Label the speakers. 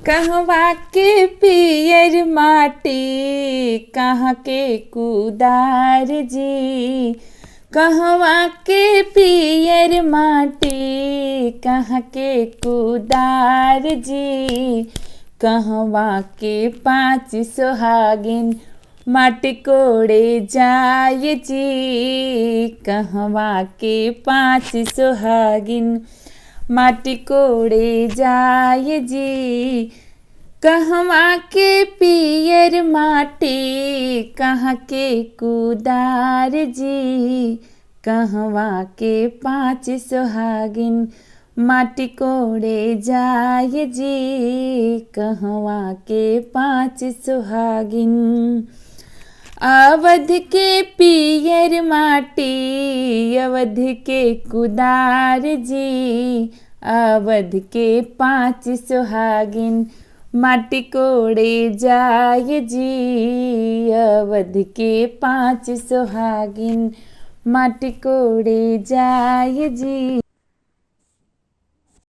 Speaker 1: कहवा के पियर माटी कहाँ के कुदार जी। कहवा के पियर माटी कहाँ के कुदार जी। कहवा के पाँच सोहागिन माटी कोड़े जाय जी। कहवा के पाँच सोहागिन माटी कोड़े जाय जी। कहवा के पियर माटी कहाँ के कुदार जी। कहवा के पाँच सोहागिन माटी कोड़े जाय जी। कहवा के पाँच सोहागिन अवध के पियर माटी अवध के कुदार जी। अवध के पाँच सोहागिन माटी कोड़े जाय जी। अवध के पाँच सोहागिन माटी कोड़े जाय जी।